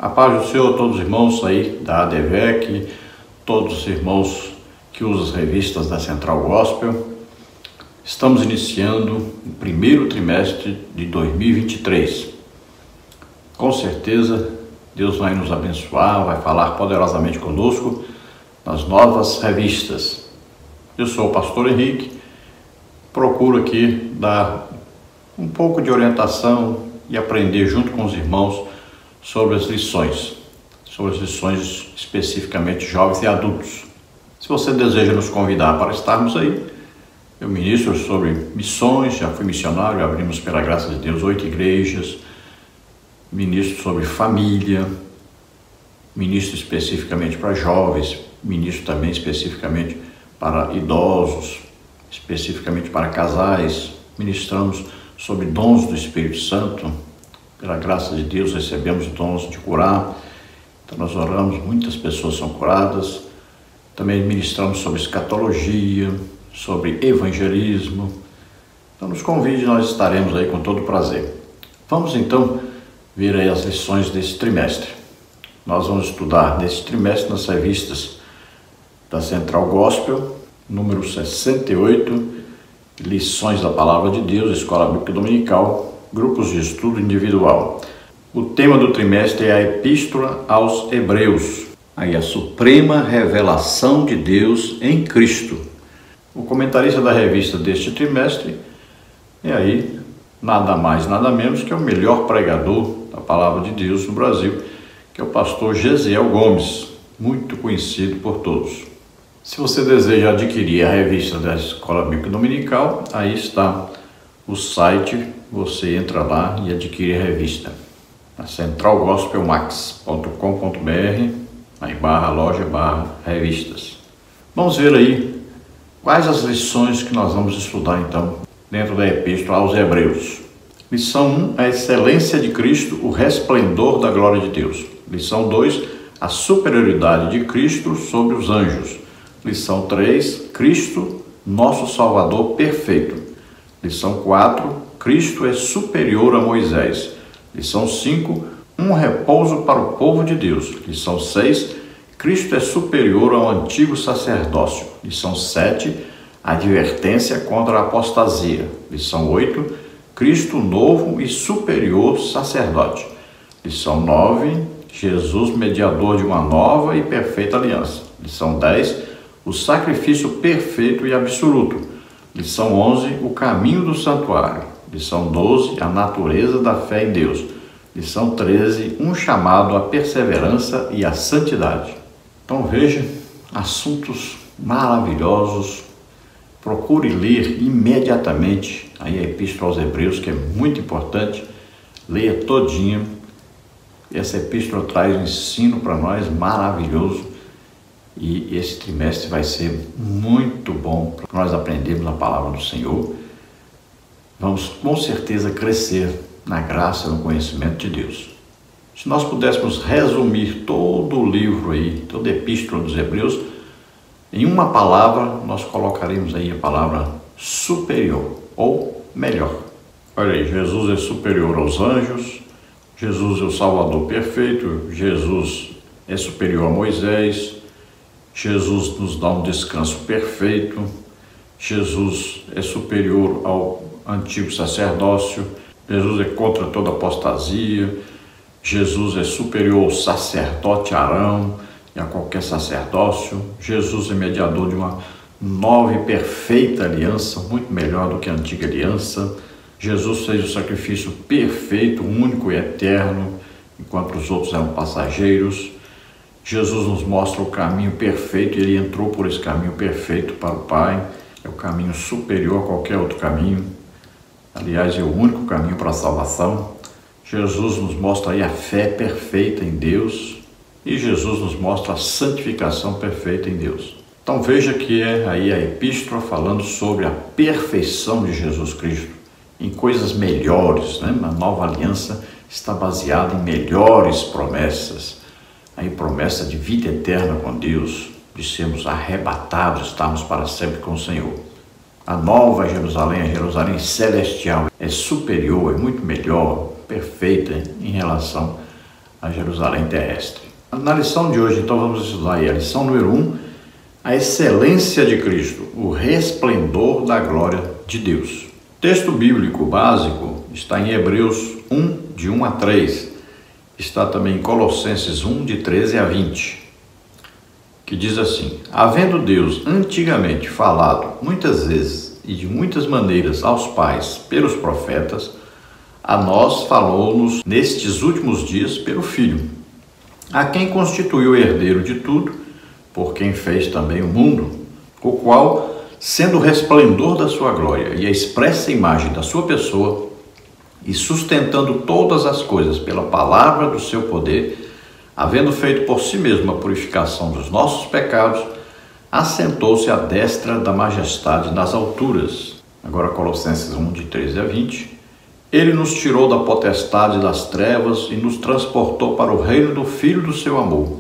A paz do Senhor, todos os irmãos aí da ADVEC, todos os irmãos que usam as revistas da Central Gospel. Estamos iniciando o primeiro trimestre de 2023. Com certeza, Deus vai nos abençoar, vai falar poderosamente conosco nas novas revistas. Eu sou o pastor Henrique, procuro aqui dar um pouco de orientação e aprender junto com os irmãos sobre as lições especificamente jovens e adultos. Se você deseja nos convidar para estarmos aí, eu ministro sobre missões, já fui missionário, abrimos pela graça de Deus 8 igrejas, ministro sobre família, ministro especificamente para jovens, ministro também especificamente para idosos, especificamente para casais, ministramos sobre dons do Espírito Santo. Pela graça de Deus recebemos dons de curar, então nós oramos, muitas pessoas são curadas. Também ministramos sobre escatologia, sobre evangelismo. Então nos convide, nós estaremos aí com todo prazer. Vamos então ver aí as lições desse trimestre. Nós vamos estudar nesse trimestre nas revistas da Central Gospel, número 68, Lições da Palavra de Deus, Escola Bíblica Dominical, Grupos de Estudo Individual. O tema do trimestre é a Epístola aos Hebreus, aí a suprema revelação de Deus em Cristo. O comentarista da revista deste trimestre é aí nada mais, nada menos que o melhor pregador da Palavra de Deus no Brasil, que é o pastor Gesiel Gomes, muito conhecido por todos. Se você deseja adquirir a revista da Escola Bíblica Dominical, aí está o site, você entra lá e adquire a revista. Na centralgospelmax.com.br, aí /loja/revistas. Vamos ver aí quais as lições que nós vamos estudar então dentro da Epístola aos Hebreus. Lição 1, a excelência de Cristo, o resplendor da glória de Deus. Lição 2, a superioridade de Cristo sobre os anjos. Lição 3, Cristo, nosso Salvador perfeito. Lição 4, Cristo é superior a Moisés. Lição 5, um repouso para o povo de Deus. Lição 6, Cristo é superior ao antigo sacerdócio. Lição 7, advertência contra a apostasia. Lição 8, Cristo novo e superior sacerdote. Lição 9, Jesus mediador de uma nova e perfeita aliança. Lição 10, o sacrifício perfeito e absoluto. Lição 11, o caminho do santuário. Lição 12, a natureza da fé em Deus. Lição 13, um chamado à perseverança e à santidade. Então veja, assuntos maravilhosos. Procure ler imediatamente aí a Epístola aos Hebreus, que é muito importante. Leia todinha. Essa epístola traz um ensino para nós maravilhoso. E esse trimestre vai ser muito bom para nós aprendermos a palavra do Senhor. Vamos com certeza crescer na graça e no conhecimento de Deus. Se nós pudéssemos resumir todo o livro aí, toda a Epístola dos Hebreus, em uma palavra, nós colocaremos aí a palavra superior ou melhor. Olha aí, Jesus é superior aos anjos, Jesus é o Salvador perfeito, Jesus é superior a Moisés, Jesus nos dá um descanso perfeito, Jesus é superior ao antigo sacerdócio, Jesus é contra toda apostasia, Jesus é superior ao sacerdote Arão e a qualquer sacerdócio, Jesus é mediador de uma nova e perfeita aliança, muito melhor do que a antiga aliança. Jesus fez o sacrifício perfeito, único e eterno, enquanto os outros eram passageiros. Jesus nos mostra o caminho perfeito e ele entrou por esse caminho perfeito para o Pai. É o caminho superior a qualquer outro caminho. Aliás, é o único caminho para a salvação. Jesus nos mostra aí a fé perfeita em Deus e Jesus nos mostra a santificação perfeita em Deus. Então veja que é aí a epístola falando sobre a perfeição de Jesus Cristo, em coisas melhores, né? A nova aliança está baseada em melhores promessas. Aí promessa de vida eterna com Deus, de sermos arrebatados, estarmos para sempre com o Senhor. A nova Jerusalém, a Jerusalém celestial, é superior, é muito melhor, perfeita em relação a Jerusalém terrestre. Na lição de hoje, então, vamos estudar aí a lição número 1, a excelência de Cristo, o resplendor da glória de Deus. O texto bíblico básico está em Hebreus 1, de 1 a 3. Está também em Colossenses 1, de 13 a 20, que diz assim: havendo Deus antigamente falado muitas vezes e de muitas maneiras aos pais pelos profetas, a nós falou-nos nestes últimos dias pelo Filho, a quem constituiu herdeiro de tudo, por quem fez também o mundo, o qual, sendo o resplendor da sua glória e a expressa imagem da sua pessoa, e sustentando todas as coisas pela palavra do seu poder, havendo feito por si mesmo a purificação dos nossos pecados, assentou-se à destra da majestade nas alturas. Agora Colossenses 1, de 13 a 20. Ele nos tirou da potestade das trevas e nos transportou para o reino do Filho do seu amor,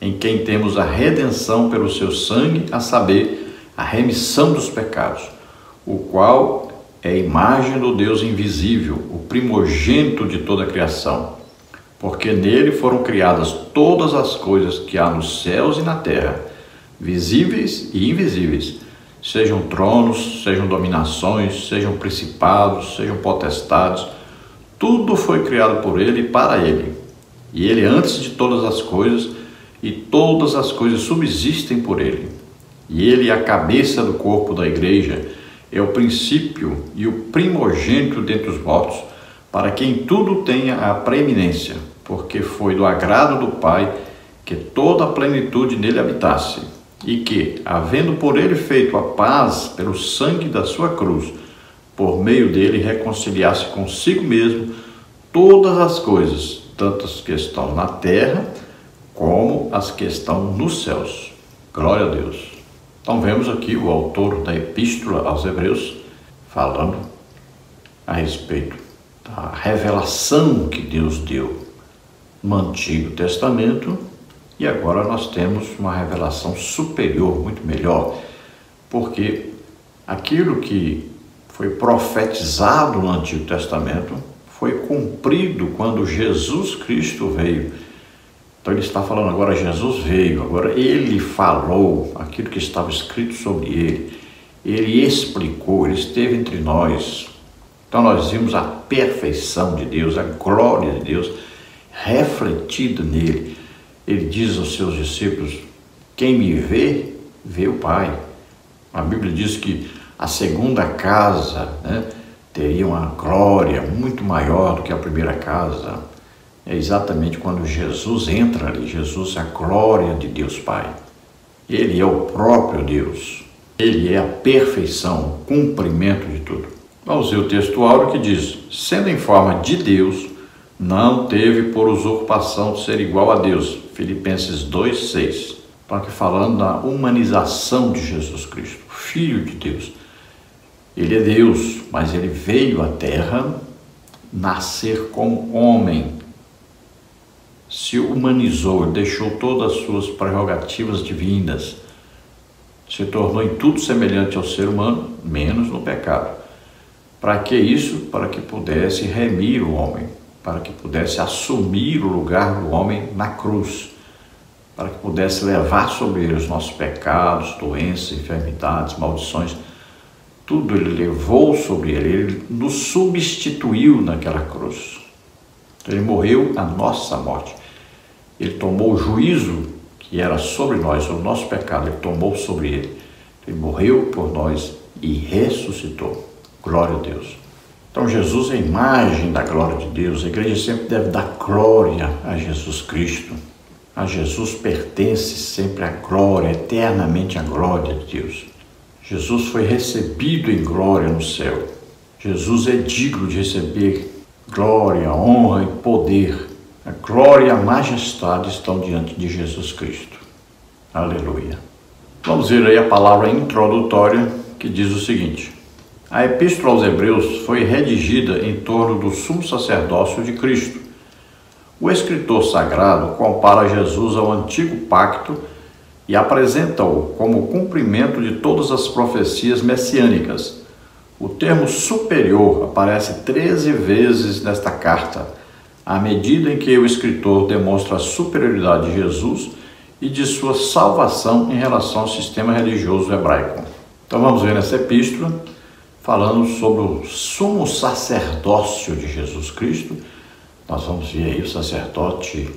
em quem temos a redenção pelo seu sangue, a saber, a remissão dos pecados, o qual é a imagem do Deus invisível, o primogênito de toda a criação, porque nele foram criadas todas as coisas que há nos céus e na terra, visíveis e invisíveis, sejam tronos, sejam dominações, sejam principados, sejam potestades, tudo foi criado por ele e para ele. E ele é antes de todas as coisas, e todas as coisas subsistem por ele. E ele é a cabeça do corpo da igreja, é o princípio e o primogênito dentre os mortos, para que em tudo tenha a preeminência, porque foi do agrado do Pai que toda a plenitude nele habitasse, e que, havendo por ele feito a paz pelo sangue da sua cruz, por meio dele reconciliasse consigo mesmo todas as coisas, tanto as que estão na terra, como as que estão nos céus. Glória a Deus. Então vemos aqui o autor da Epístola aos Hebreus falando a respeito da revelação que Deus deu no Antigo Testamento, e agora nós temos uma revelação superior, muito melhor, porque aquilo que foi profetizado no Antigo Testamento foi cumprido quando Jesus Cristo veio. Então ele está falando agora, Jesus veio, agora ele falou aquilo que estava escrito sobre ele explicou, ele esteve entre nós. Então nós vimos a perfeição de Deus, a glória de Deus refletida nele. Ele diz aos seus discípulos: quem me vê, vê o Pai. A Bíblia diz que a segunda casa, teria uma glória muito maior do que a primeira casa. É exatamente quando Jesus entra ali. Jesus é a glória de Deus Pai. Ele é o próprio Deus. Ele é a perfeição, o cumprimento de tudo. Vamos ver o texto áureo que diz: sendo em forma de Deus, não teve por usurpação de ser igual a Deus. Filipenses 2:6. Estou aqui falando da humanização de Jesus Cristo, Filho de Deus. Ele é Deus, mas ele veio à terra nascer como homem. Se humanizou, deixou todas as suas prerrogativas divinas, se tornou em tudo semelhante ao ser humano, menos no pecado. Para que isso? Para que pudesse remir o homem, para que pudesse assumir o lugar do homem na cruz, para que pudesse levar sobre ele os nossos pecados, doenças, enfermidades, maldições. Tudo ele levou sobre ele nos substituiu naquela cruz. Ele morreu a nossa morte. Ele tomou o juízo que era sobre nós, o nosso pecado, ele tomou sobre ele. Ele morreu por nós e ressuscitou. Glória a Deus. Então Jesus é a imagem da glória de Deus. A igreja sempre deve dar glória a Jesus Cristo. A Jesus pertence sempre a glória, eternamente a glória de Deus. Jesus foi recebido em glória no céu. Jesus é digno de receber glória, honra e poder. A glória e a majestade estão diante de Jesus Cristo. Aleluia. Vamos ver aí a palavra introdutória que diz o seguinte: a Epístola aos Hebreus foi redigida em torno do sumo sacerdócio de Cristo. O escritor sagrado compara Jesus ao antigo pacto e apresenta-o como o cumprimento de todas as profecias messiânicas. O termo superior aparece 13 vezes nesta carta, à medida em que o escritor demonstra a superioridade de Jesus e de sua salvação em relação ao sistema religioso hebraico. Então vamos ver nessa epístola, falando sobre o sumo sacerdócio de Jesus Cristo. Nós vamos ver aí o sacerdote,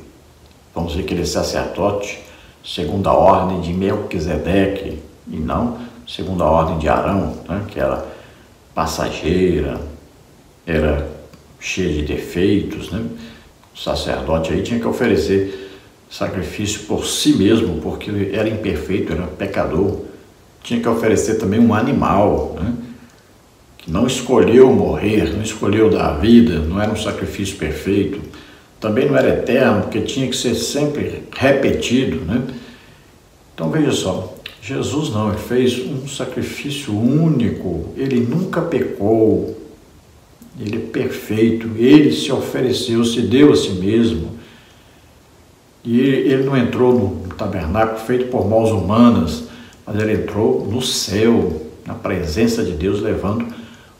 vamos ver que ele é sacerdote segundo a ordem de Melquisedeque e não segundo a ordem de Arão, né, que era passageira, era cheia de defeitos, né? O sacerdote aí tinha que oferecer sacrifício por si mesmo, porque era imperfeito, era pecador. Tinha que oferecer também um animal, né, que não escolheu morrer, não escolheu dar a vida, não era um sacrifício perfeito. Também não era eterno, porque tinha que ser sempre repetido, né? Então veja só, Jesus não, ele fez um sacrifício único, ele nunca pecou, ele é perfeito, ele se ofereceu, se deu a si mesmo. E ele não entrou no tabernáculo feito por mãos humanas, mas ele entrou no céu, na presença de Deus, levando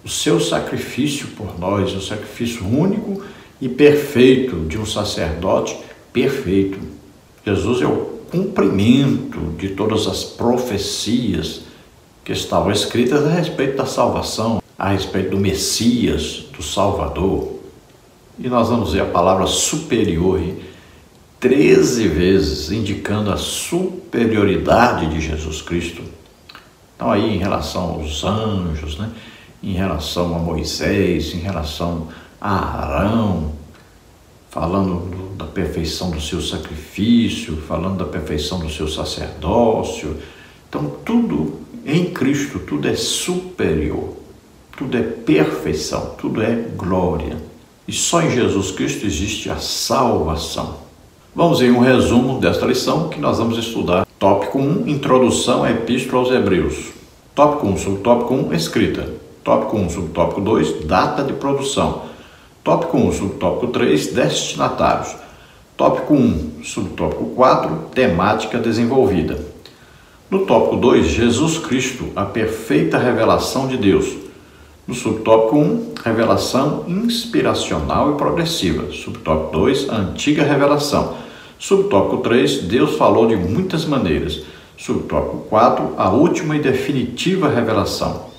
o seu sacrifício por nós, o sacrifício único e perfeito de um sacerdote perfeito. Jesus é o cumprimento de todas as profecias que estavam escritas a respeito da salvação, a respeito do Messias, do Salvador. E nós vamos ver a palavra superior 13 vezes, indicando a superioridade de Jesus Cristo. Então aí em relação aos anjos, né? Em relação a Moisés, em relação a Arão, falando da perfeição do seu sacrifício, falando da perfeição do seu sacerdócio. Então tudo em Cristo, tudo é superior, tudo é perfeição, tudo é glória. E só em Jesus Cristo existe a salvação. Vamos ver um resumo desta lição que nós vamos estudar. Tópico 1, Introdução à Epístola aos Hebreus. Tópico 1, subtópico 1, Escrita. Tópico 1, subtópico 2, Data de produção. Tópico 1, subtópico 3, Destinatários. Tópico 1, subtópico 4, Temática desenvolvida. No tópico 2, Jesus Cristo, a perfeita revelação de Deus. No subtópico 1, Revelação inspiracional e progressiva. Subtópico 2, Antiga Revelação. Subtópico 3, Deus falou de muitas maneiras. Subtópico 4, a última e definitiva revelação.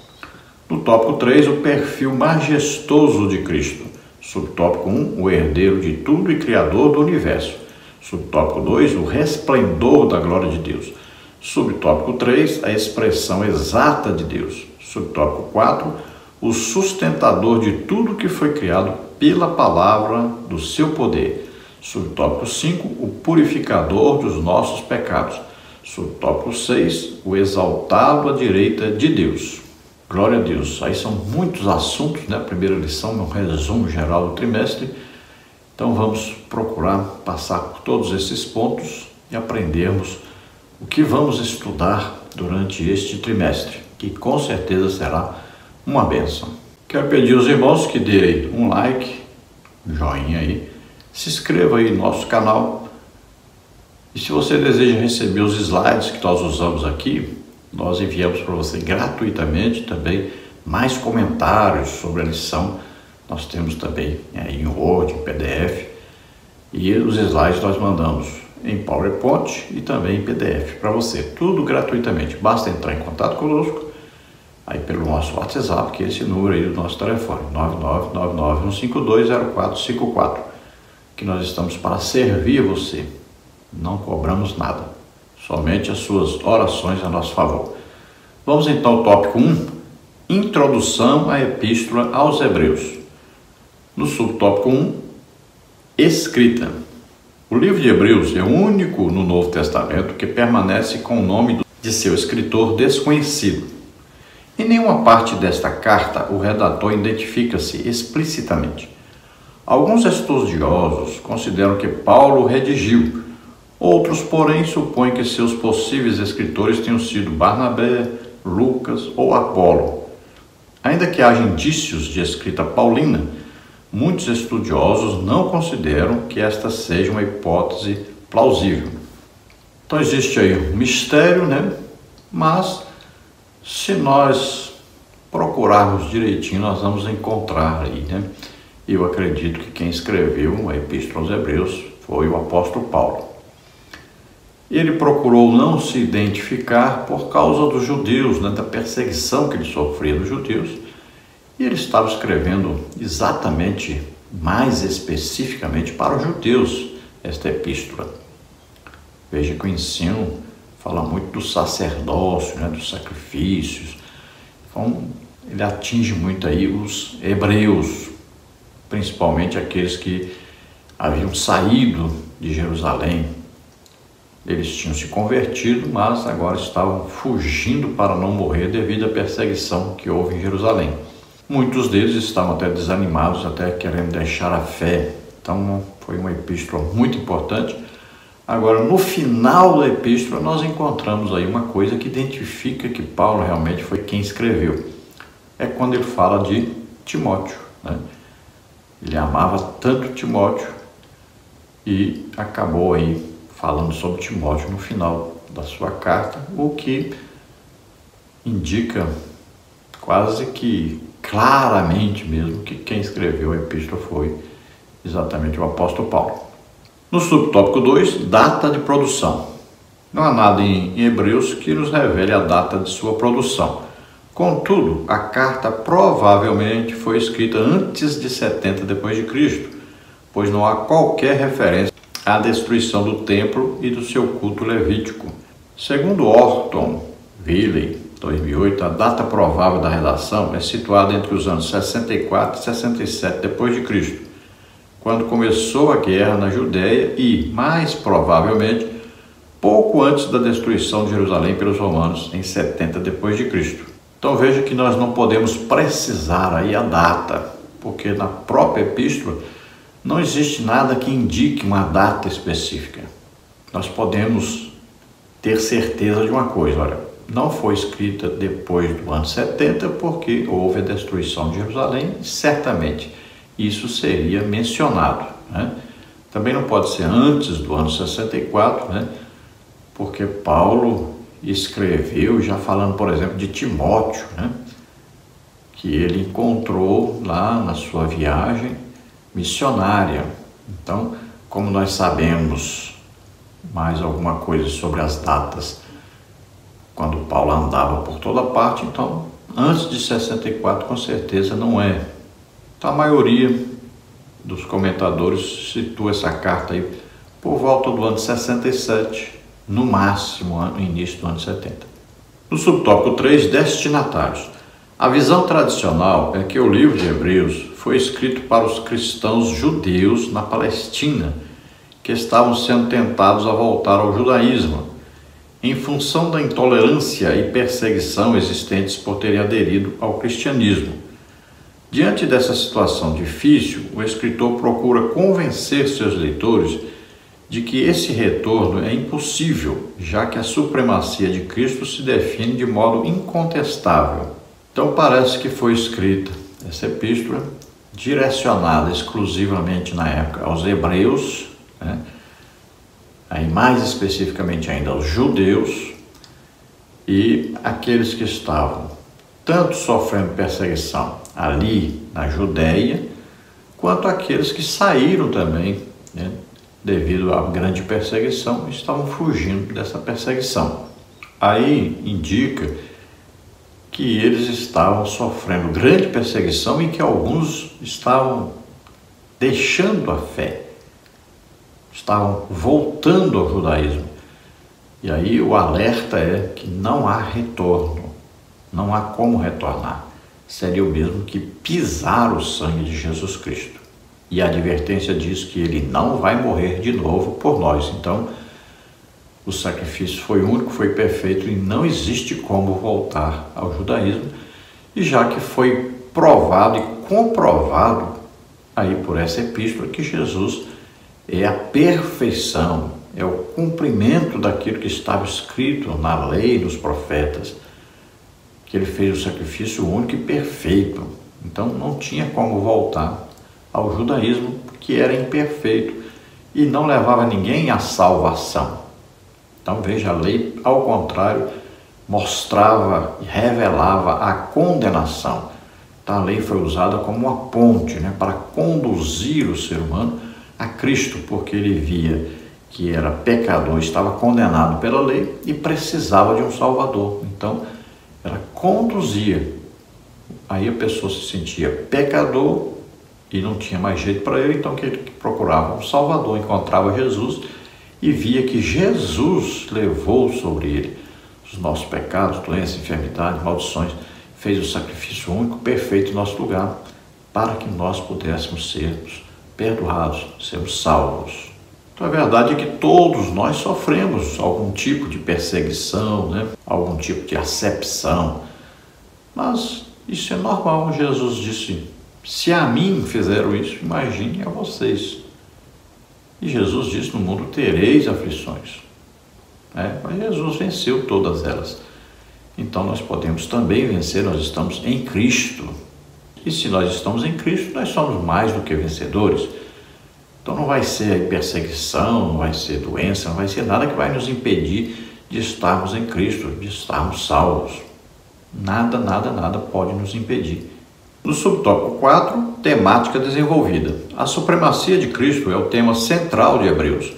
No tópico 3, o perfil majestoso de Cristo. Subtópico 1, o herdeiro de tudo e criador do universo. Subtópico 2, o resplendor da glória de Deus. Subtópico 3, a expressão exata de Deus. Subtópico 4, o sustentador de tudo que foi criado pela palavra do seu poder. Subtópico 5, o purificador dos nossos pecados. Subtópico 6, o exaltado à direita de Deus. Glória a Deus. Aí são muitos assuntos, né? A primeira lição é um resumo geral do trimestre. Então vamos procurar passar por todos esses pontos e aprendermos o que vamos estudar durante este trimestre, que com certeza será uma bênção. Quero pedir aos irmãos que deem um like, um joinha aí, se inscreva aí no nosso canal. E se você deseja receber os slides que nós usamos aqui, nós enviamos para você gratuitamente também mais comentários sobre a lição. Nós temos também em Word, em PDF, e os slides nós mandamos em PowerPoint e também em PDF para você, tudo gratuitamente. Basta entrar em contato conosco aí pelo nosso WhatsApp, que é esse número aí do nosso telefone, 99991520454, que nós estamos para servir você. Não cobramos nada, somente as suas orações a nosso favor. Vamos então ao tópico 1, Introdução à Epístola aos Hebreus. No subtópico 1, Escrita. O livro de Hebreus é o único no Novo Testamento que permanece com o nome de seu escritor desconhecido. Em nenhuma parte desta carta o redator identifica-se explicitamente. Alguns estudiosos consideram que Paulo redigiu. Outros, porém, supõem que seus possíveis escritores tenham sido Barnabé, Lucas ou Apolo. Ainda que haja indícios de escrita paulina, muitos estudiosos não consideram que esta seja uma hipótese plausível. Então existe aí um mistério, né? Mas se nós procurarmos direitinho, nós vamos encontrar aí, né? E eu acredito que quem escreveu a Epístola aos Hebreus foi o apóstolo Paulo. Ele procurou não se identificar por causa dos judeus, né, da perseguição que ele sofria dos judeus, e ele estava escrevendo exatamente, mais especificamente para os judeus, esta epístola. Veja que o ensino fala muito do sacerdócio, né, dos sacrifícios. Então, ele atinge muito aí os hebreus, principalmente aqueles que haviam saído de Jerusalém. Eles tinham se convertido, mas agora estavam fugindo para não morrer devido à perseguição que houve em Jerusalém. Muitos deles estavam até desanimados, até querendo deixar a fé. Então, foi uma epístola muito importante. Agora, no final da epístola, nós encontramos aí uma coisa que identifica que Paulo realmente foi quem escreveu. É quando ele fala de Timóteo, né? Ele amava tanto Timóteo e acabou aí falando sobre Timóteo no final da sua carta, o que indica quase que claramente mesmo que quem escreveu a epístola foi exatamente o apóstolo Paulo. No subtópico 2, data de produção. Não há nada em Hebreus que nos revele a data de sua produção. Contudo, a carta provavelmente foi escrita antes de 70 d.C., pois não há qualquer referência à destruição do templo e do seu culto levítico. Segundo Orton Willey, 2008, a data provável da redação é situada entre os anos 64 e 67 d.C., quando começou a guerra na Judéia e, mais provavelmente, pouco antes da destruição de Jerusalém pelos romanos, em 70 d.C. Então veja que nós não podemos precisar aí a data, porque na própria epístola não existe nada que indique uma data específica. Nós podemos ter certeza de uma coisa, olha, não foi escrita depois do ano 70 porque houve a destruição de Jerusalém e certamente isso seria mencionado, né? Também não pode ser antes do ano 64, né? Porque Paulo escreveu já falando, por exemplo, de Timóteo, né? Que ele encontrou lá na sua viagem missionária. Então, como nós sabemos mais alguma coisa sobre as datas quando Paulo andava por toda parte, então antes de 64 com certeza não é. Então, a maioria dos comentadores situa essa carta aí por volta do ano 67, no máximo no início do ano 70. No subtópico 3, destinatários. A visão tradicional é que o livro de Hebreus foi escrito para os cristãos judeus na Palestina, que estavam sendo tentados a voltar ao judaísmo, em função da intolerância e perseguição existentes por terem aderido ao cristianismo. Diante dessa situação difícil, o escritor procura convencer seus leitores de que esse retorno é impossível, já que a supremacia de Cristo se define de modo incontestável. Então parece que foi escrita essa epístola direcionada exclusivamente na época aos hebreus, né? Aí mais especificamente ainda aos judeus e aqueles que estavam tanto sofrendo perseguição ali na Judéia, quanto aqueles que saíram também, né, devido à grande perseguição, estavam fugindo dessa perseguição. Aí indica que eles estavam sofrendo grande perseguição e que alguns estavam deixando a fé, estavam voltando ao judaísmo. E aí o alerta é que não há retorno, não há como retornar. Seria o mesmo que pisar o sangue de Jesus Cristo. E a advertência diz que ele não vai morrer de novo por nós. Então, o sacrifício foi único, foi perfeito e não existe como voltar ao judaísmo. E já que foi provado e comprovado aí por essa epístola que Jesus é a perfeição, é o cumprimento daquilo que estava escrito na lei e nos profetas, que ele fez o sacrifício único e perfeito. Então não tinha como voltar ao judaísmo, que era imperfeito e não levava ninguém à salvação. Então veja, a lei, ao contrário, mostrava e revelava a condenação. Então a lei foi usada como uma ponte, para conduzir o ser humano a Cristo, porque ele via que era pecador, estava condenado pela lei e precisava de um Salvador. Então ela conduzia. Aí a pessoa se sentia pecador e não tinha mais jeito para ele, então que ele procurava um Salvador, encontrava Jesus e via que Jesus levou sobre ele os nossos pecados, doenças, enfermidades, maldições, fez o sacrifício único, perfeito em nosso lugar, para que nós pudéssemos sermos perdoados, sermos salvos. Então a verdade é que todos nós sofremos algum tipo de perseguição, algum tipo de acepção, mas isso é normal. Jesus disse: se a mim fizeram isso, imagine a vocês. E Jesus disse: no mundo tereis aflições. Mas Jesus venceu todas elas. Então nós podemos também vencer, nós estamos em Cristo. E se nós estamos em Cristo, nós somos mais do que vencedores. Então não vai ser perseguição, não vai ser doença, não vai ser nada que vai nos impedir de estarmos em Cristo, de estarmos salvos. Nada pode nos impedir. No subtópico 4, temática desenvolvida. A supremacia de Cristo é o tema central de Hebreus.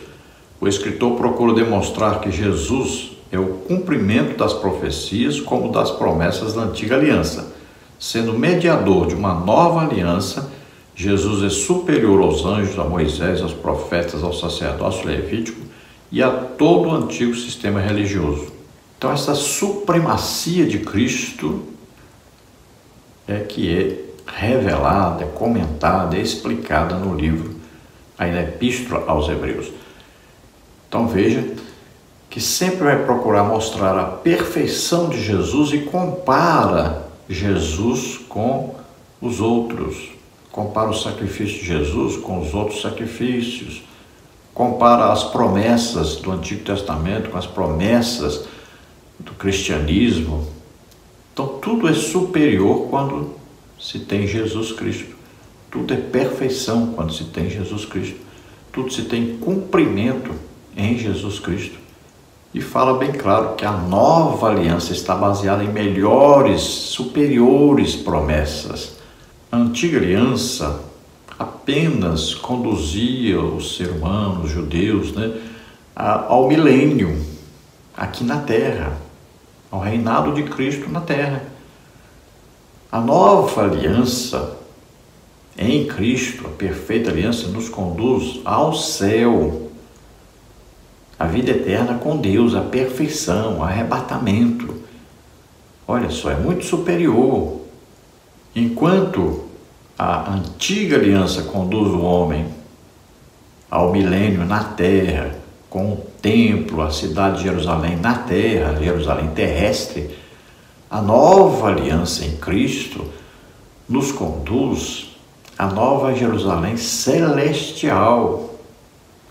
O escritor procura demonstrar que Jesus é o cumprimento das profecias como das promessas da antiga aliança. Sendo mediador de uma nova aliança, Jesus é superior aos anjos, a Moisés, aos profetas, ao sacerdócio levítico e a todo o antigo sistema religioso. Então essa supremacia de Cristo é que é revelada, é comentada, é explicada no livro, aí na Epístola aos Hebreus. Então veja que sempre vai procurar mostrar a perfeição de Jesus e compara Jesus com os outros. Compara o sacrifício de Jesus com os outros sacrifícios. Compara as promessas do Antigo Testamento com as promessas do cristianismo. Então tudo é superior quando se tem Jesus Cristo. Tudo é perfeição quando se tem Jesus Cristo. Tudo se tem cumprimento em Jesus Cristo. E fala bem claro que a nova aliança está baseada em melhores, superiores promessas. A antiga aliança apenas conduzia o ser humano, os judeus, ao milênio, aqui na terra, ao reinado de Cristo na terra. A nova aliança em Cristo, a perfeita aliança, nos conduz ao céu, a vida eterna com Deus, a perfeição, o arrebatamento. Olha só, é muito superior. Enquanto a antiga aliança conduz o homem ao milênio na terra, com o templo, a cidade de Jerusalém na terra, Jerusalém terrestre, a nova aliança em Cristo nos conduz à nova Jerusalém celestial,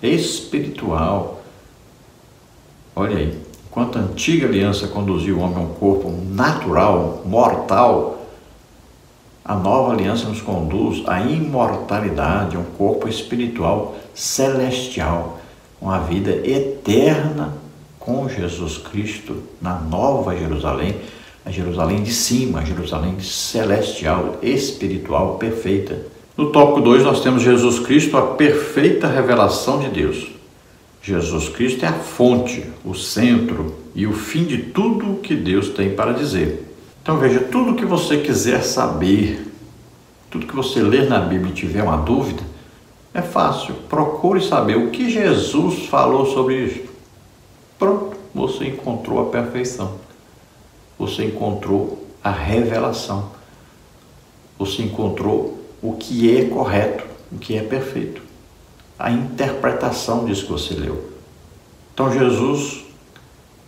espiritual. Olha aí, enquanto a antiga aliança conduzia o homem a um corpo natural, mortal, a nova aliança nos conduz à imortalidade, a um corpo espiritual celestial, uma vida eterna com Jesus Cristo na nova Jerusalém, a Jerusalém de cima, a Jerusalém celestial, espiritual, perfeita. No tópico 2 nós temos Jesus Cristo, a perfeita revelação de Deus. Jesus Cristo é a fonte, o centro e o fim de tudo o que Deus tem para dizer. Então veja, tudo que você quiser saber, tudo que você ler na Bíblia e tiver uma dúvida, é fácil. Procure saber o que Jesus falou sobre isso. Pronto, você encontrou a perfeição. Você encontrou a revelação. Você encontrou o que é correto, o que é perfeito. A interpretação disso que você leu. Então Jesus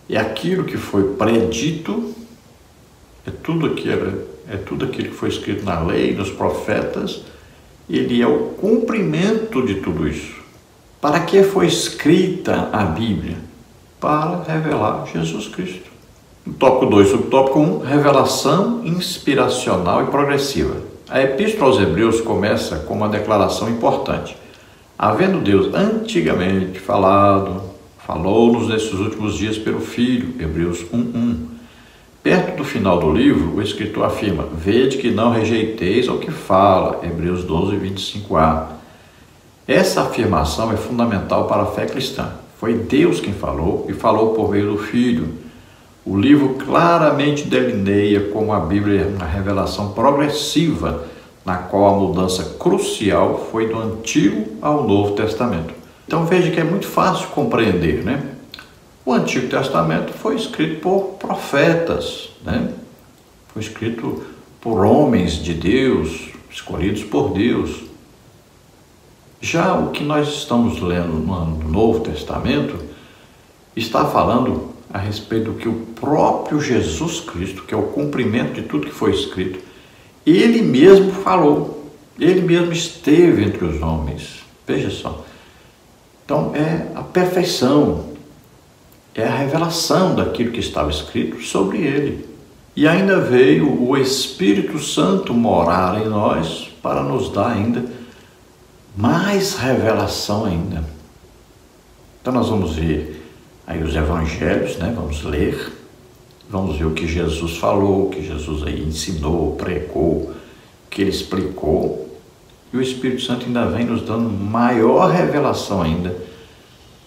é aquilo que foi predito, é tudo aquilo que foi escrito na lei, nos profetas. Ele é o cumprimento de tudo isso. Para que foi escrita a Bíblia? Para revelar Jesus Cristo. No tópico 2, subtópico 1, revelação inspiracional e progressiva. A Epístola aos Hebreus começa com uma declaração importante. Havendo Deus antigamente falou-nos nesses últimos dias pelo Filho, Hebreus 1:1, Perto do final do livro, o escritor afirma: vede que não rejeiteis ao que fala, Hebreus 12, 25a. Essa afirmação é fundamental para a fé cristã. Foi Deus quem falou e falou por meio do Filho. O livro claramente delineia como a Bíblia é uma revelação progressiva, na qual a mudança crucial foi do Antigo ao Novo Testamento. Então veja que é muito fácil compreender, né? O Antigo Testamento foi escrito por profetas, né? Foi escrito por homens de Deus, escolhidos por Deus. Já o que nós estamos lendo no Novo Testamento está falando a respeito do que o próprio Jesus Cristo, que é o cumprimento de tudo que foi escrito, ele mesmo falou, ele mesmo esteve entre os homens. Veja só. Então é a perfeição, é a revelação daquilo que estava escrito sobre ele. E ainda veio o Espírito Santo morar em nós para nos dar ainda mais revelação ainda. Então nós vamos ver aí os evangelhos, né? Vamos ler, vamos ver o que Jesus falou, o que Jesus aí ensinou, pregou, o que ele explicou. E o Espírito Santo ainda vem nos dando maior revelação ainda.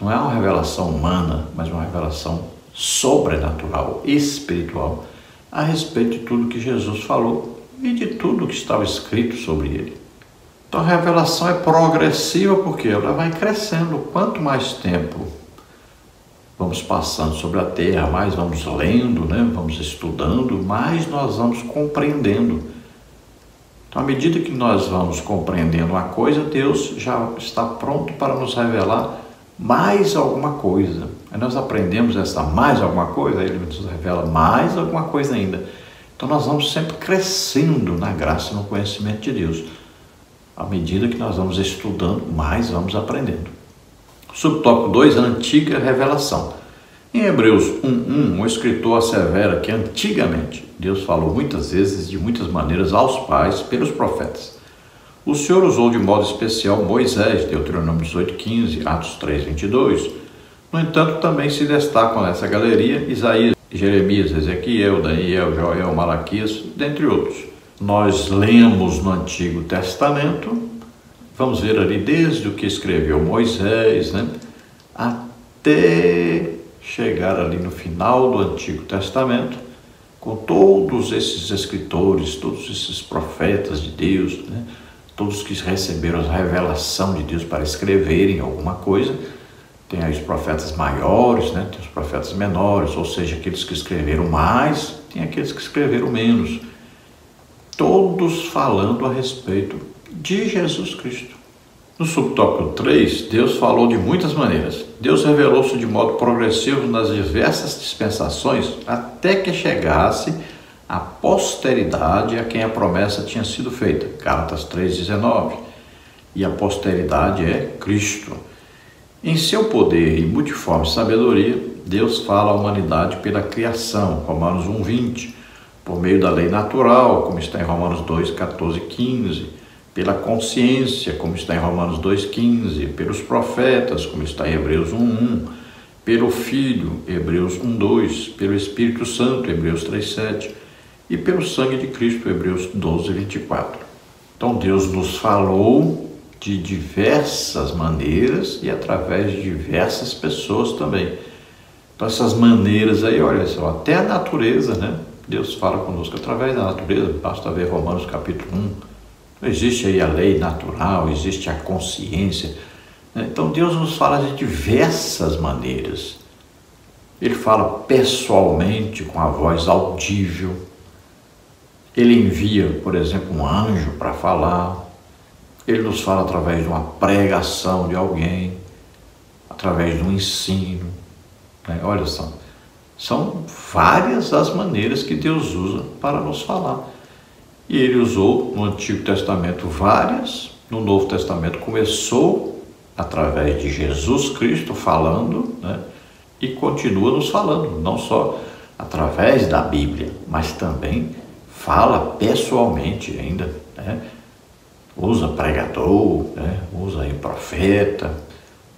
Não é uma revelação humana, mas uma revelação sobrenatural, espiritual, a respeito de tudo que Jesus falou e de tudo que estava escrito sobre ele. Então a revelação é progressiva porque ela vai crescendo. Quanto mais tempo vamos passando sobre a terra, mais vamos lendo, né? Vamos estudando, mais nós vamos compreendendo. Então, à medida que nós vamos compreendendo uma coisa, Deus já está pronto para nos revelar mais alguma coisa. Aí nós aprendemos essa mais alguma coisa, Ele nos revela mais alguma coisa ainda. Então nós vamos sempre crescendo na graça e no conhecimento de Deus. À medida que nós vamos estudando, mais vamos aprendendo. Subtópico 2, a antiga revelação. Em Hebreus 1:1, o escritor assevera que antigamente Deus falou muitas vezes, de muitas maneiras, aos pais pelos profetas. O Senhor usou de modo especial Moisés, Deuteronômio 18:15, Atos 3:22. No entanto, também se destacam nessa galeria Isaías, Jeremias, Ezequiel, Daniel, Joel, Malaquias, dentre outros. Nós lemos no Antigo Testamento, vamos ver ali desde o que escreveu Moisés, né, até chegar ali no final do Antigo Testamento, com todos esses escritores, todos esses profetas de Deus, né, todos que receberam a revelação de Deus para escreverem alguma coisa. Tem aí os profetas maiores, né? Tem os profetas menores, ou seja, aqueles que escreveram mais, tem aqueles que escreveram menos. Todos falando a respeito de Jesus Cristo. No subtópico 3, Deus falou de muitas maneiras. Deus revelou-se de modo progressivo nas diversas dispensações até que chegasse a posteridade a quem a promessa tinha sido feita. Gálatas 3:19. E a posteridade é Cristo. Em seu poder e multiforme sabedoria, Deus fala à humanidade pela criação, Romanos 1:20, por meio da lei natural, como está em Romanos 2:14-15, pela consciência, como está em Romanos 2:15, pelos profetas, como está em Hebreus 1:1, pelo Filho, Hebreus 1:2, pelo Espírito Santo, Hebreus 3:7, e pelo sangue de Cristo, Hebreus 12:24. Então Deus nos falou de diversas maneiras e através de diversas pessoas também. Então essas maneiras aí, olha só, até a natureza, né? Deus fala conosco através da natureza, basta ver Romanos capítulo 1. Existe aí a lei natural, existe a consciência, né? Então Deus nos fala de diversas maneiras. Ele fala pessoalmente, com a voz audível. Ele envia, por exemplo, um anjo para falar. Ele nos fala através de uma pregação de alguém, através de um ensino, né? Olha só, são várias as maneiras que Deus usa para nos falar. E Ele usou no Antigo Testamento várias, no Novo Testamento começou através de Jesus Cristo falando, né? E continua nos falando, não só através da Bíblia, mas também fala pessoalmente ainda, né? Usa pregador, né? Usa aí profeta,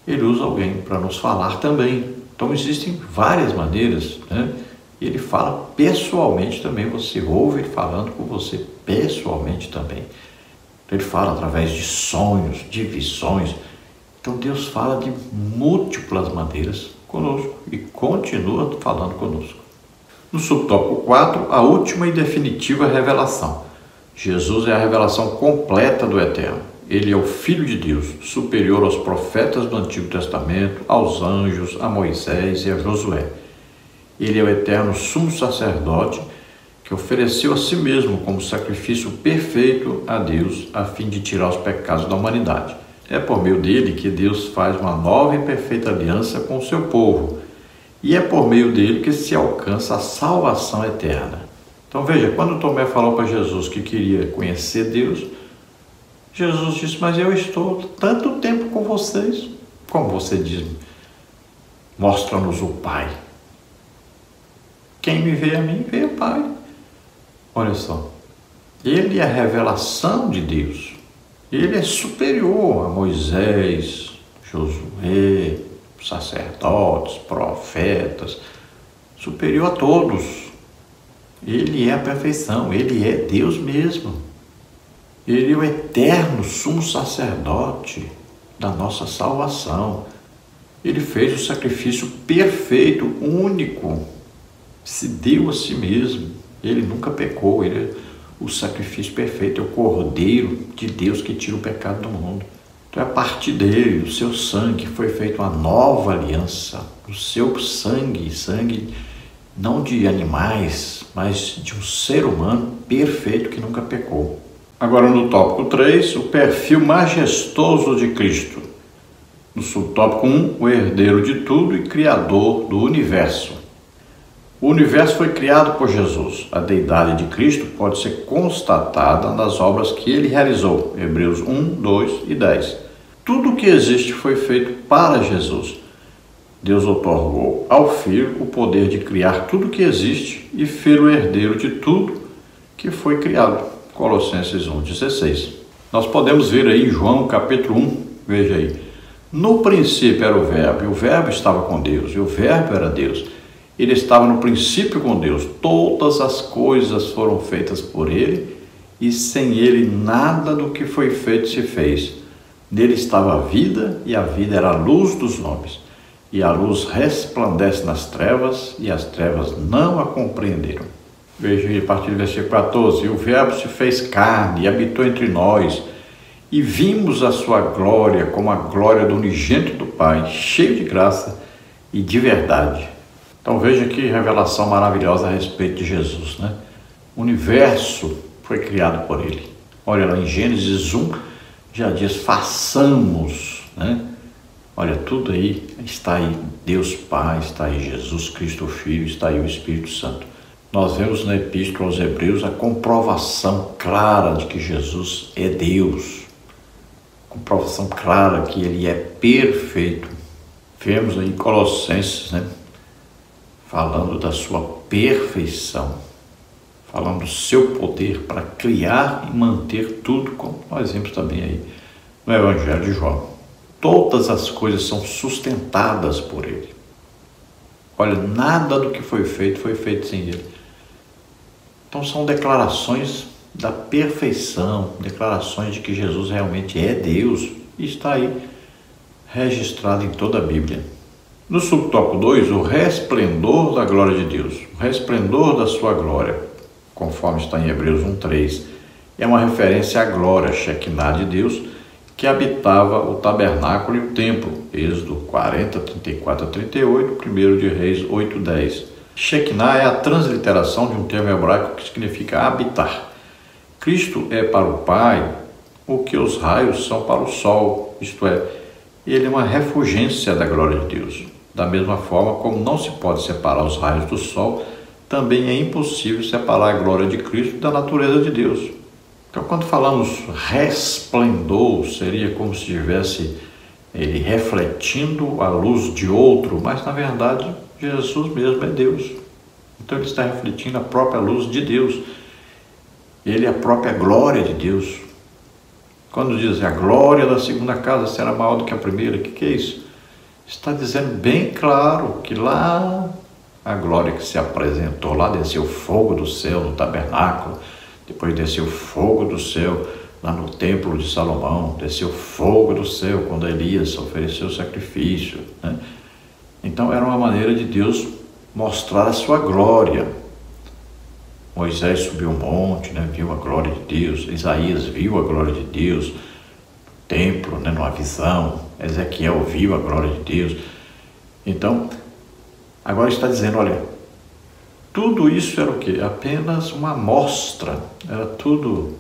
ele usa alguém para nos falar também. Então existem várias maneiras, né, Ele fala pessoalmente também, você ouve ele falando com você pessoalmente também. Ele fala através de sonhos, de visões. Então Deus fala de múltiplas maneiras conosco e continua falando conosco. No subtópico 4, a última e definitiva revelação. Jesus é a revelação completa do Eterno. Ele é o Filho de Deus, superior aos profetas do Antigo Testamento, aos anjos, a Moisés e a Josué. Ele é o eterno sumo sacerdote que ofereceu a si mesmo como sacrifício perfeito a Deus a fim de tirar os pecados da humanidade. É por meio dele que Deus faz uma nova e perfeita aliança com o seu povo. E é por meio dele que se alcança a salvação eterna. Então veja, quando Tomé falou para Jesus que queria conhecer Deus, Jesus disse, mas eu estou tanto tempo com vocês, como você diz, mostra-nos o Pai. Quem me vê a mim, vê o Pai. Olha só, ele é a revelação de Deus. Ele é superior a Moisés, Josué, sacerdotes, profetas, superior a todos. Ele é a perfeição, ele é Deus mesmo. Ele é o eterno sumo sacerdote da nossa salvação. Ele fez o sacrifício perfeito, único, se deu a si mesmo. Ele nunca pecou, ele é o sacrifício perfeito, é o Cordeiro de Deus que tira o pecado do mundo. Então, a partir dele, o seu sangue, foi feita uma nova aliança. O seu sangue não de animais, mas de um ser humano perfeito que nunca pecou. Agora, no tópico 3, o perfil majestoso de Cristo. No subtópico 1, o herdeiro de tudo e criador do universo. O universo foi criado por Jesus. A deidade de Cristo pode ser constatada nas obras que ele realizou. Hebreus 1, 2 e 10. Tudo o que existe foi feito para Jesus. Deus otorgou ao Filho o poder de criar tudo o que existe e ser o herdeiro de tudo que foi criado. Colossenses 1, 16. Nós podemos ver aí em João capítulo 1, veja aí. No princípio era o Verbo, e o Verbo estava com Deus, e o Verbo era Deus. Ele estava no princípio com Deus. Todas as coisas foram feitas por ele, e sem ele nada do que foi feito se fez. Nele estava a vida, e a vida era a luz dos homens. E a luz resplandece nas trevas, e as trevas não a compreenderam. Veja aí a partir do versículo 14. E o Verbo se fez carne e habitou entre nós, e vimos a sua glória como a glória do unigênito do Pai, cheio de graça e de verdade. Então veja que revelação maravilhosa a respeito de Jesus, né? O universo foi criado por ele. Olha lá em Gênesis 1, já diz, façamos, né? Olha, tudo aí, está aí Deus Pai, está aí Jesus Cristo Filho, está aí o Espírito Santo. Nós vemos na Epístola aos Hebreus a comprovação clara de que Jesus é Deus. Comprovação clara que ele é perfeito. Vemos aí em Colossenses, né? Falando da sua perfeição, falando do seu poder para criar e manter tudo, como nós vemos também aí no Evangelho de João. Todas as coisas são sustentadas por ele. Olha, nada do que foi feito sem ele. Então são declarações da perfeição, declarações de que Jesus realmente é Deus e está aí registrado em toda a Bíblia. No subtópico 2, o resplendor da glória de Deus, o resplendor da sua glória, conforme está em Hebreus 1:3, é uma referência à glória, Shekinah de Deus, que habitava o tabernáculo e o templo, Êxodo 40, 34 a 38, 1 de Reis 8:10. Shekinah é a transliteração de um termo hebraico que significa habitar. Cristo é para o Pai o que os raios são para o sol, isto é, ele é uma refulgência da glória de Deus. Da mesma forma como não se pode separar os raios do sol, também é impossível separar a glória de Cristo da natureza de Deus. Então, quando falamos resplendor, seria como se estivesse ele refletindo a luz de outro, mas na verdade Jesus mesmo é Deus. Então ele está refletindo a própria luz de Deus. Ele é a própria glória de Deus. Quando diz a glória da segunda casa será maior do que a primeira, o que é isso? Está dizendo bem claro que lá A glória que se apresentou lá, desceu fogo do céu no tabernáculo, depois desceu fogo do céu lá no templo de Salomão, desceu fogo do céu quando Elias ofereceu o sacrifício, né? Então era uma maneira de Deus mostrar a sua glória. Moisés subiu o monte, né? Viu a glória de Deus. Isaías viu a glória de Deus no templo, né? Numa visão. Ezequiel viu a glória de Deus. Então, agora está dizendo, olha, tudo isso era o quê? Apenas uma amostra, era tudo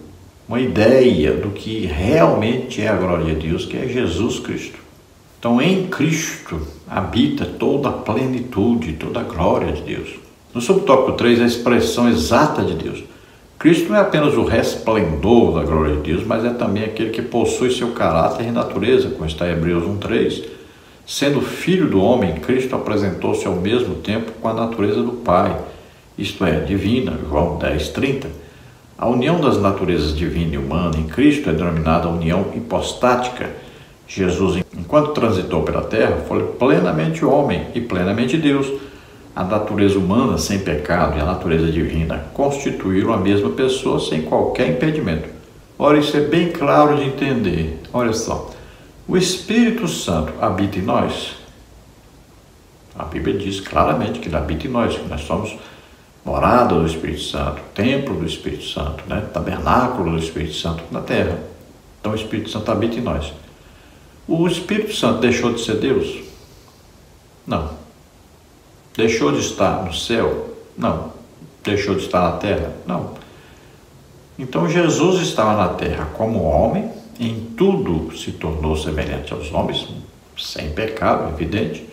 uma ideia do que realmente é a glória de Deus, que é Jesus Cristo. Então, em Cristo habita toda a plenitude, toda a glória de Deus. No subtópico 3, a expressão exata de Deus. Cristo não é apenas o resplendor da glória de Deus, mas é também aquele que possui seu caráter e natureza, como está em Hebreus 1:3. Sendo filho do homem, Cristo apresentou-se ao mesmo tempo com a natureza do Pai, isto é, divina, João 10:30. A união das naturezas divina e humana em Cristo é denominada união hipostática. Jesus, enquanto transitou pela terra, foi plenamente homem e plenamente Deus. A natureza humana sem pecado e a natureza divina constituíram a mesma pessoa sem qualquer impedimento. Ora, isso é bem claro de entender. Olha só, o Espírito Santo habita em nós. A Bíblia diz claramente que ele habita em nós, que nós somos morada do Espírito Santo, templo do Espírito Santo, né? Tabernáculo do Espírito Santo na terra. Então o Espírito Santo habita em nós. O Espírito Santo deixou de ser Deus? Não. Deixou de estar no céu? Não. Deixou de estar na terra? Não. Então Jesus estava na terra como homem, em tudo se tornou semelhante aos homens, sem pecado, evidente.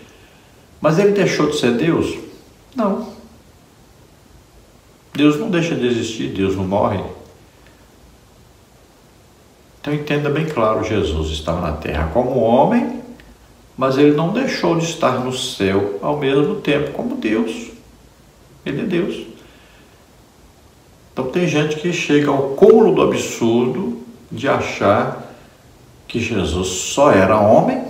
Mas ele deixou de ser Deus? Não. Deus não deixa de existir, Deus não morre. Então entenda bem claro, Jesus estava na terra como homem, mas ele não deixou de estar no céu ao mesmo tempo como Deus. Ele é Deus. Então tem gente que chega ao cúmulo do absurdo de achar que Jesus só era homem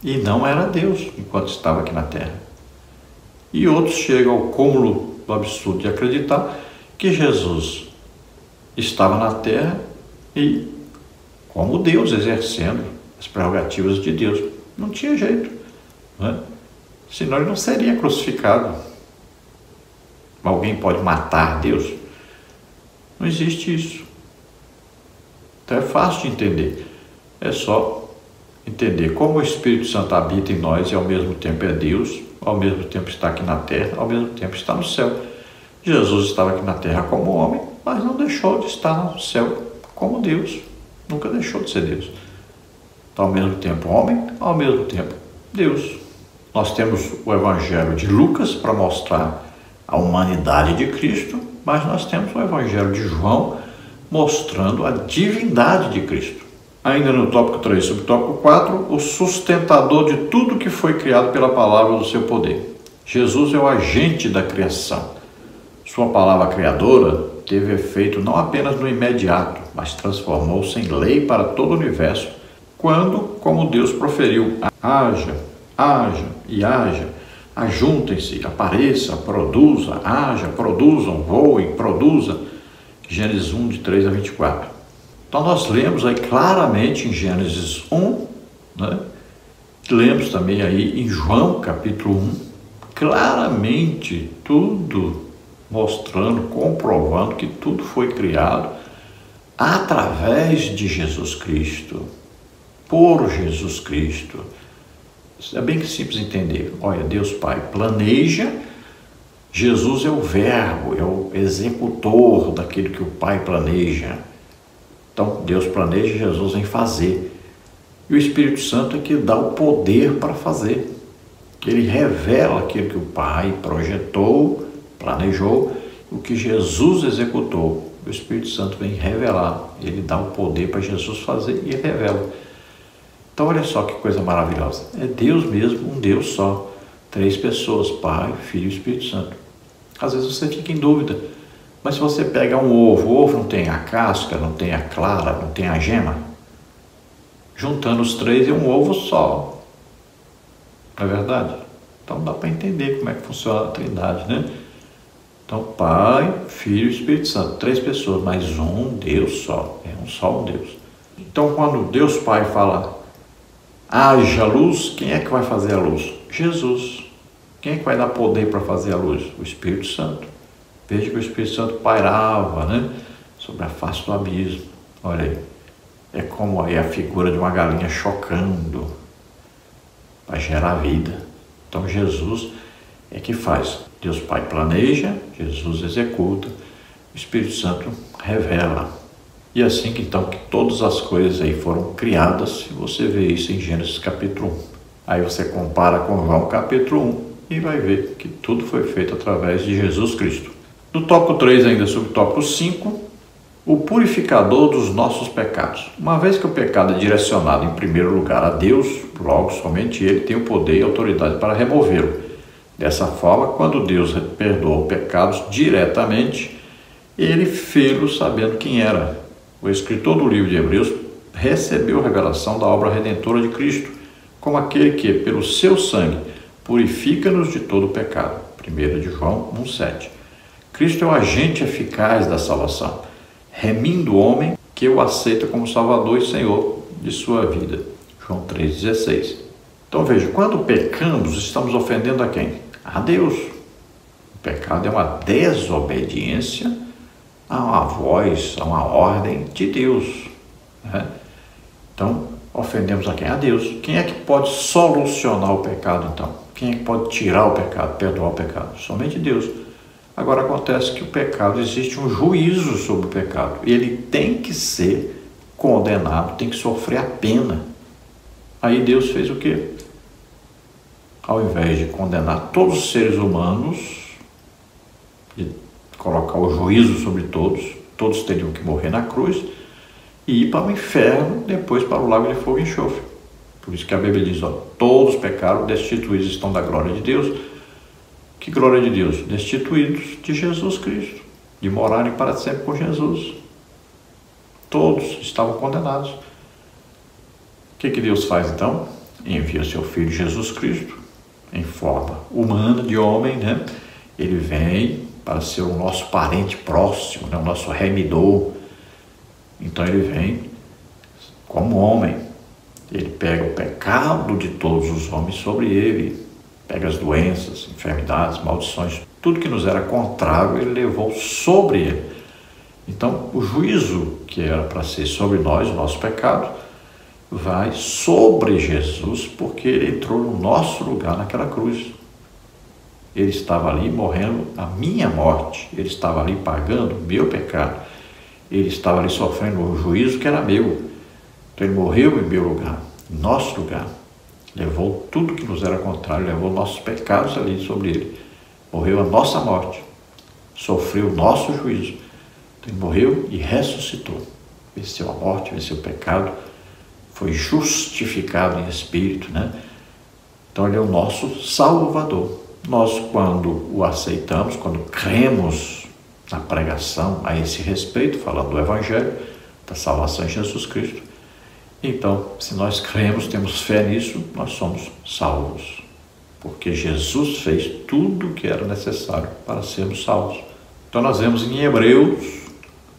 e não era Deus enquanto estava aqui na terra. E outros chegam ao cúmulo do absurdo de acreditar que Jesus estava na terra e como Deus, exercendo as prerrogativas de Deus. Não tinha jeito, né? Senão ele não seria crucificado. Alguém pode matar Deus? Não existe isso. Então é fácil de entender. É só entender como o Espírito Santo habita em nós e ao mesmo tempo é Deus, ao mesmo tempo está aqui na terra, ao mesmo tempo está no céu. Jesus estava aqui na terra como homem, mas não deixou de estar no céu como Deus. Nunca deixou de ser Deus. Então, ao mesmo tempo homem, ao mesmo tempo Deus. Nós temos o Evangelho de Lucas para mostrar a humanidade de Cristo, mas nós temos o Evangelho de João mostrando a divindade de Cristo. Ainda no tópico 3, subtópico 4, o sustentador de tudo que foi criado pela palavra do seu poder. Jesus é o agente da criação. Sua palavra criadora teve efeito não apenas no imediato, mas transformou-se em lei para todo o universo, quando, como Deus proferiu, haja, haja e haja, ajuntem-se, apareça, produza, haja, produzam, voem, produza. Gênesis 1, de 3 a 24. Então nós lemos aí claramente em Gênesis 1, né? Lemos também aí em João capítulo 1, claramente tudo mostrando, comprovando que tudo foi criado através de Jesus Cristo, por Jesus Cristo. Isso é bem simples entender. Olha, Deus Pai planeja, Jesus é o verbo, é o executor daquilo que o Pai planeja. Então, Deus planeja, Jesus vem fazer. E o Espírito Santo é que dá o poder para fazer. Que ele revela aquilo que o Pai projetou, planejou, o que Jesus executou. O Espírito Santo vem revelar. Ele dá o poder para Jesus fazer e ele revela. Então, olha só que coisa maravilhosa. É Deus mesmo, um Deus só. 3 pessoas, Pai, Filho e Espírito Santo. Às vezes você fica em dúvida. Mas se você pega um ovo, o ovo não tem a casca, não tem a clara, não tem a gema. Juntando os 3 é um ovo só. Não é verdade? Então dá para entender como é que funciona a Trindade, né? Então Pai, Filho e Espírito Santo, 3 pessoas, mas um Deus só, é um só Deus. Então quando Deus Pai fala, haja luz, quem é que vai fazer a luz? Jesus. Quem é que vai dar poder para fazer a luz? O Espírito Santo. Veja que o Espírito Santo pairava, né, sobre a face do abismo. Olha aí, é como aí a figura de uma galinha chocando para gerar vida. Então Jesus é que faz. Deus Pai planeja, Jesus executa, o Espírito Santo revela. E assim que então que todas as coisas aí foram criadas, você vê isso em Gênesis capítulo 1. Aí você compara com João capítulo 1 e vai ver que tudo foi feito através de Jesus Cristo. No tópico 3, ainda sobre o tópico 5, o purificador dos nossos pecados. Uma vez que o pecado é direcionado em primeiro lugar a Deus, logo somente Ele tem o poder e autoridade para removê-lo. Dessa forma, quando Deus perdoa pecados diretamente, Ele fê-lo sabendo quem era. O escritor do livro de Hebreus recebeu a revelação da obra redentora de Cristo, como aquele que, pelo seu sangue, purifica-nos de todo pecado. 1 de João 1,7. Cristo é o agente eficaz da salvação, remindo o homem que o aceita como Salvador e Senhor de sua vida. João 3,16. Então veja, quando pecamos, estamos ofendendo a quem? A Deus. O pecado é uma desobediência a uma voz, a uma ordem de Deus, né? Então, ofendemos a quem? A Deus. Quem é que pode solucionar o pecado, então? Quem é que pode tirar o pecado, perdoar o pecado? Somente Deus. Agora acontece que o pecado, existe um juízo sobre o pecado. Ele tem que ser condenado, tem que sofrer a pena. Aí Deus fez o quê? Ao invés de condenar todos os seres humanos, de colocar o juízo sobre todos, todos teriam que morrer na cruz e ir para o inferno, depois para o lago de fogo e enxofre. Por isso que a Bíblia diz, ó, todos pecaram, destituídos estão da glória de Deus. Que glória de Deus? Destituídos de Jesus Cristo, de morarem para sempre com Jesus. Todos estavam condenados. O que Deus faz então? Envia seu Filho Jesus Cristo, em forma humana, de homem, né? Ele vem para ser o nosso parente próximo, né? O nosso remidor. Então ele vem como homem. Ele pega o pecado de todos os homens sobre ele, pega as doenças, enfermidades, maldições, tudo que nos era contrário, ele levou sobre ele. Então, o juízo que era para ser sobre nós, o nosso pecado, vai sobre Jesus, porque ele entrou no nosso lugar naquela cruz. Ele estava ali morrendo a minha morte, ele estava ali pagando o meu pecado, ele estava ali sofrendo o juízo que era meu. Então ele morreu em meu lugar, em nosso lugar. Levou tudo que nos era contrário, levou nossos pecados ali sobre ele. Morreu a nossa morte, sofreu o nosso juízo. Então ele morreu e ressuscitou. Venceu a morte, venceu o pecado, foi justificado em espírito, né? Então ele é o nosso Salvador. Nós, quando o aceitamos, quando cremos na pregação a esse respeito, falando do Evangelho, da salvação em Jesus Cristo, então, se nós cremos, temos fé nisso, nós somos salvos. Porque Jesus fez tudo o que era necessário para sermos salvos. Então nós vemos em Hebreus,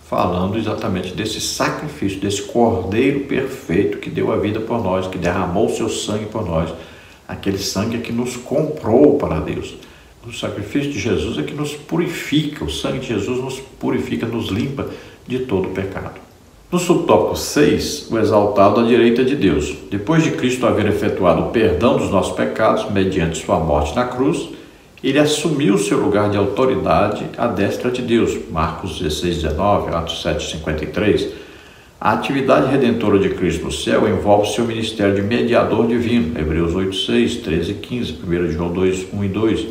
falando exatamente desse sacrifício, desse Cordeiro perfeito que deu a vida por nós, que derramou o seu sangue por nós. Aquele sangue é que nos comprou para Deus. O sacrifício de Jesus é que nos purifica, o sangue de Jesus nos purifica, nos limpa de todo o pecado. No subtópico 6, o exaltado à direita de Deus. Depois de Cristo haver efetuado o perdão dos nossos pecados, mediante sua morte na cruz, ele assumiu seu lugar de autoridade à destra de Deus. Marcos 16:19, Atos 7:53. A atividade redentora de Cristo no céu envolve seu ministério de mediador divino. Hebreus 8:6, 13:15, 1 João 2:1 e 2.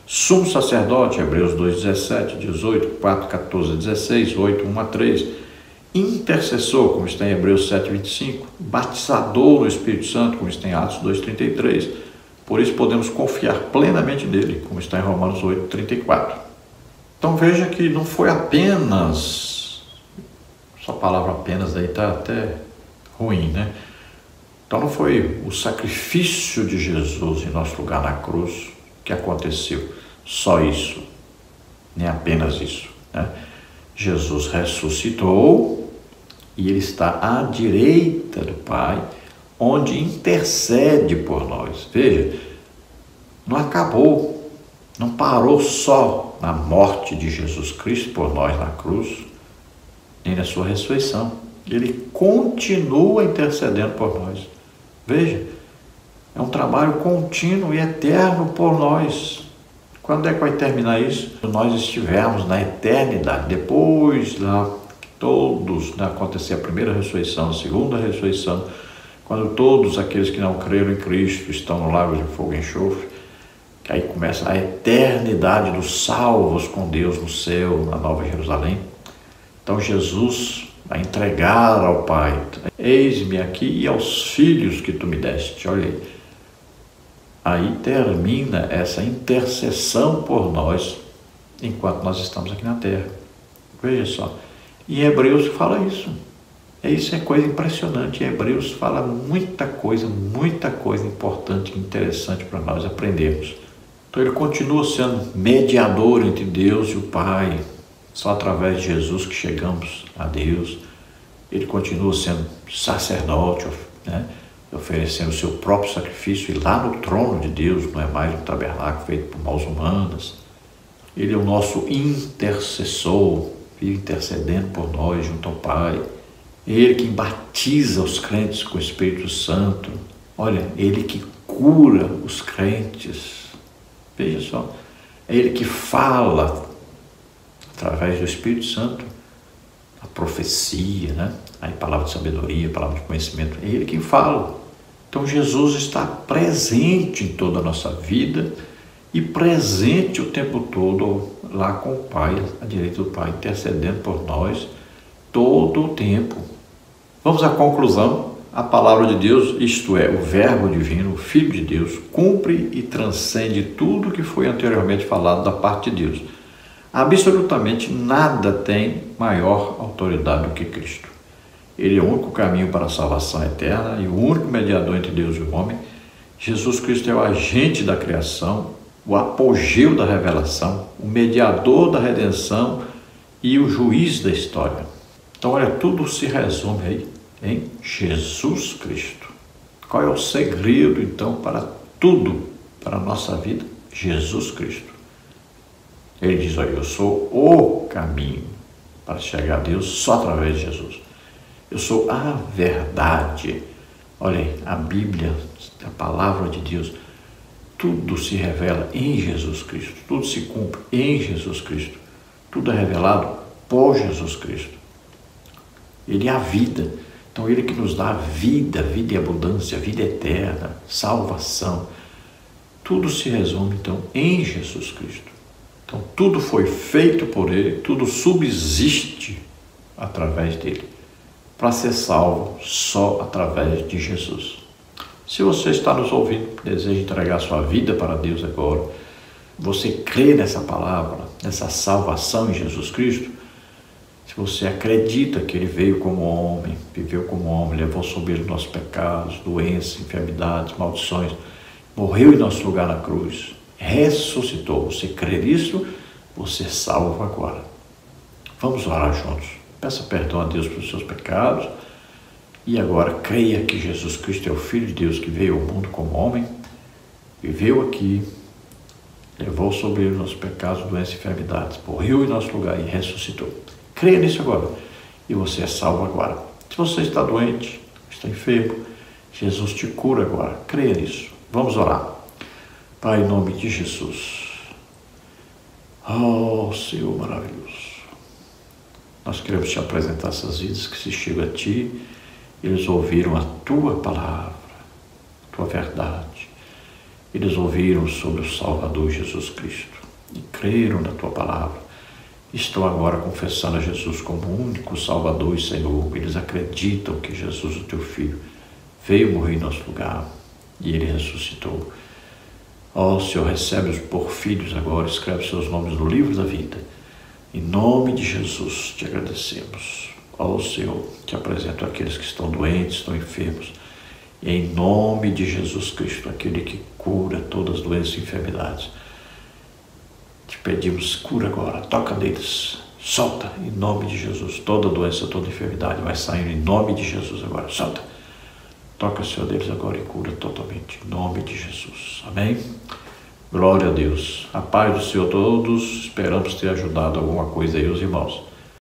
Sumo sacerdote, Hebreus 2:17, 18, 4:14, 16, 8:1 a 3. Intercessor, como está em Hebreus 7:25, batizador no Espírito Santo, como está em Atos 2:33. Por isso podemos confiar plenamente nele, como está em Romanos 8:34. Então veja que não foi apenas, essa palavra apenas aí está até ruim, né? Então não foi o sacrifício de Jesus em nosso lugar na cruz que aconteceu. Só isso, nem apenas isso, né? Jesus ressuscitou e Ele está à direita do Pai, onde intercede por nós. Veja, não acabou, não parou só na morte de Jesus Cristo por nós na cruz, nem na sua ressurreição. Ele continua intercedendo por nós. Veja, é um trabalho contínuo e eterno por nós. Quando é que vai terminar isso? Quando nós estivermos na eternidade, depois lá que todos, acontecer a primeira ressurreição, a segunda ressurreição, quando todos aqueles que não creram em Cristo estão no lago de fogo e enxofre, que aí começa a eternidade dos salvos com Deus no céu, na Nova Jerusalém. Então Jesus vai entregar ao Pai: eis-me aqui e aos filhos que tu me deste. Olha aí. Aí termina essa intercessão por nós enquanto nós estamos aqui na terra. Veja só. Em Hebreus fala isso. Isso é coisa impressionante. Em Hebreus fala muita coisa importante e interessante para nós aprendermos. Então ele continua sendo mediador entre Deus e o Pai. Só através de Jesus que chegamos a Deus. Ele continua sendo sacerdote, né? Oferecendo o seu próprio sacrifício, e lá no trono de Deus, não é mais um tabernáculo feito por mãos humanas. Ele é o nosso intercessor, vive intercedendo por nós junto ao Pai. É Ele que batiza os crentes com o Espírito Santo. Olha, Ele que cura os crentes. Veja só, é Ele que fala através do Espírito Santo, a profecia, né? Aí palavra de sabedoria, palavra de conhecimento, é Ele quem fala. Então Jesus está presente em toda a nossa vida e presente o tempo todo lá com o Pai, à direita do Pai, intercedendo por nós todo o tempo. Vamos à conclusão. A palavra de Deus, isto é, o Verbo divino, o Filho de Deus, cumpre e transcende tudo que foi anteriormente falado da parte de Deus. Absolutamente nada tem maior autoridade do que Cristo. Ele é o único caminho para a salvação eterna e o único mediador entre Deus e o homem. Jesus Cristo é o agente da criação, o apogeu da revelação, o mediador da redenção e o juiz da história. Então, olha, tudo se resume aí em Jesus Cristo. Qual é o segredo, então, para tudo, para a nossa vida? Jesus Cristo. Ele diz: olha, eu sou o caminho para chegar a Deus só através de Jesus. Eu sou a verdade. Olha aí, a Bíblia, a palavra de Deus, tudo se revela em Jesus Cristo, tudo se cumpre em Jesus Cristo, tudo é revelado por Jesus Cristo. Ele é a vida, então Ele que nos dá vida, vida e abundância, vida eterna, salvação. Tudo se resume então em Jesus Cristo. Então tudo foi feito por Ele, tudo subsiste através dEle. Para ser salvo só através de Jesus. Se você está nos ouvindo, deseja entregar sua vida para Deus agora, você crê nessa palavra, nessa salvação em Jesus Cristo, se você acredita que Ele veio como homem, viveu como homem, levou sobre Ele nossos pecados, doenças, enfermidades, maldições, morreu em nosso lugar na cruz, ressuscitou, você crê nisso, você é salvo agora. Vamos orar juntos. Peça perdão a Deus pelos seus pecados e agora creia que Jesus Cristo é o Filho de Deus que veio ao mundo como homem, viveu aqui, levou sobre ele nossos pecados, doenças e enfermidades, morreu em nosso lugar e ressuscitou. Creia nisso agora e você é salvo agora. Se você está doente, está enfermo, Jesus te cura agora. Creia nisso. Vamos orar. Pai, em nome de Jesus. Oh, Senhor maravilhoso. Nós queremos te apresentar essas vidas que se chegam a ti, eles ouviram a tua palavra, a tua verdade. Eles ouviram sobre o Salvador Jesus Cristo e creram na tua palavra. Estão agora confessando a Jesus como o único Salvador e Senhor. Eles acreditam que Jesus, o teu Filho, veio morrer em nosso lugar e Ele ressuscitou. Ó Senhor, recebe-os por filhos agora, escreve seus nomes no livro da vida. Em nome de Jesus, te agradecemos. Ó Senhor, te apresento aqueles que estão doentes, estão enfermos. E em nome de Jesus Cristo, aquele que cura todas as doenças e enfermidades, te pedimos, cura agora, toca neles, solta em nome de Jesus. Toda doença, toda enfermidade vai saindo em nome de Jesus agora, solta. Toca, Senhor, deles agora e cura totalmente, em nome de Jesus. Amém? Glória a Deus. A paz do Senhor a todos. Esperamos ter ajudado alguma coisa aí os irmãos.